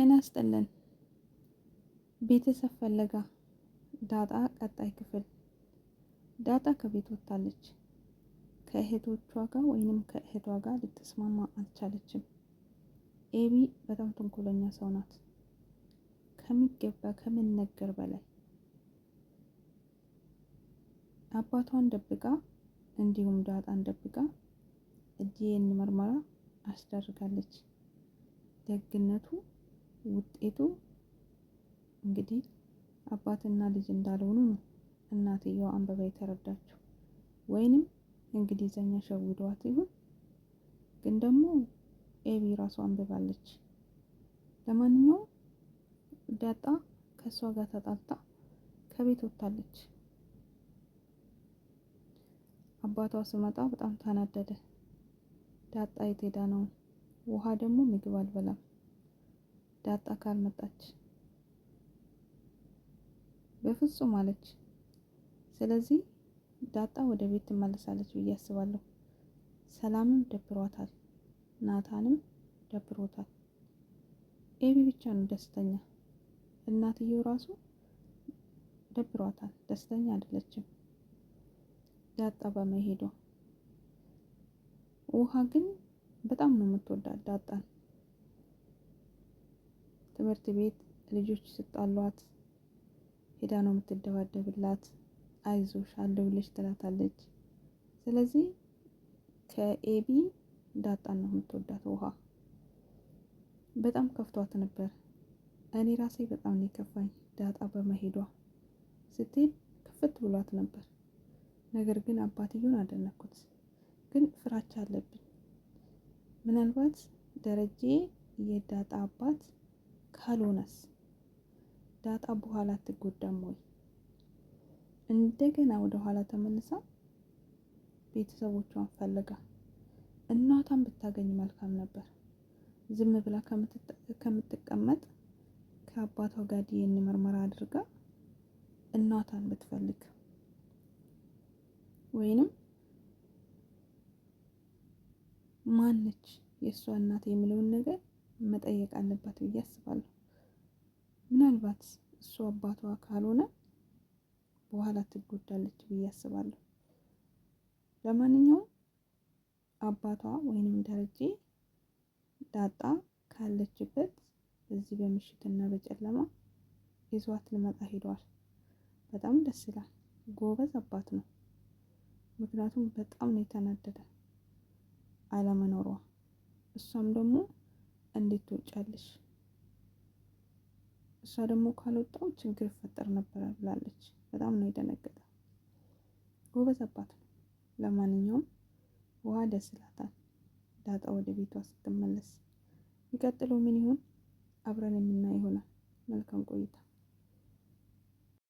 ጤና ይስጥልን። ቤተሰብ ፈለጋ ዳጣ ቀጣይ ክፍል። ዳጣ ከቤት ወጥታለች። ከእህቶቿ ጋር ወይንም ከእህቷ ጋር ልትስማማ አልቻለችም። ኤቢ በጣም ተንኮለኛ ሰው ናት፣ ከሚገባ ከመነገር በላይ። አባቷን ደብቃ እንዲሁም ዳጣን ደብቃ ዲኤንኤ ምርመራ አስደርጋለች። ደግነቱ ውጤቱ እንግዲህ አባትና ልጅ እንዳልሆኑ ነው እናትየዋ አንብባ የተረዳችው። ወይንም እንግሊዘኛ ሸውዷት ይሁን ግን ደግሞ ኤቢ ራሷ አንብባለች። ለማንኛውም ዳጣ ከሷ ጋር ተጣልታ ከቤት ወጥታለች። አባቷ ስመጣ በጣም ተናደደ። ዳጣ የት ሄዳ ነው? ውሃ ደግሞ ምግብ አልበላም ዳጣ ካልመጣች በፍጹም አለች። ስለዚህ ዳጣ ወደ ቤት ትመለሳለች ብዬ አስባለሁ። ሰላምም ደብሯታል፣ ናታንም ደብሮታል። ኤቢ ብቻ ነው ደስተኛ። እናትየው ራሱ ደብሯታል፣ ደስተኛ አይደለችም ዳጣ በመሄዷ። ውሃ ግን በጣም ነው የምትወዳት ዳጣን። ትምህርት ቤት ልጆች ሲጣሏት ሄዳ ነው የምትደባደብላት። አይዞሽ አለሁልሽ ትላታለች። ስለዚህ ከኤቢ ዳጣን ነው የምትወዳት ውሃ። በጣም ከፍቷት ነበር። እኔ ራሴ በጣም ነው የከፋኝ ዳጣ በመሄዷ። ስትሄድ ክፍት ብሏት ነበር። ነገር ግን አባትየውን አደነኩት። ግን ፍራቻ አለብኝ። ምናልባት ደረጀ የዳጣ አባት ካልሆነስ ዳጣ በኋላ አትጎዳም ወይ? እንደገና ወደ ኋላ ተመልሳ ቤተሰቦቿን ፈልጋ እናቷን ብታገኝ መልካም ነበር። ዝም ብላ ከምትቀመጥ ከአባቷ ጋር ዲኤንኤ ምርመራ አድርጋ እናቷን ብትፈልግ ወይንም ማነች የእሷ እናት የሚለውን ነገር መጠየቅ አለባት ብዬ አስባለሁ። ምናልባት እሱ አባቷ ካልሆነ በኋላ ትጎዳለች ብዬ አስባለሁ። ለማንኛውም አባቷ ወይንም ደረጀ ዳጣ ካለችበት በዚህ በምሽትና በጨለማ ይዟት ልመጣ ሄዷል። በጣም ደስ ይላል። ጎበዝ አባት ነው። ምክንያቱም በጣም ነው የተናደደ አለመኖሯ። እሷም ደግሞ እንዴት ትወጫለሽ? እሷ ደግሞ ካልወጣው ችግር ይፈጠር ነበር ብላለች። በጣም ነው የደነገጠው። ጎበዝ አባት ነው። ለማንኛውም ውሃ ደስ ይላታል ዳጣ ወደ ቤቷ ስትመለስ። የሚቀጥለው ምን ይሆን አብረን የምናየው ይሆናል። መልካም ቆይታ።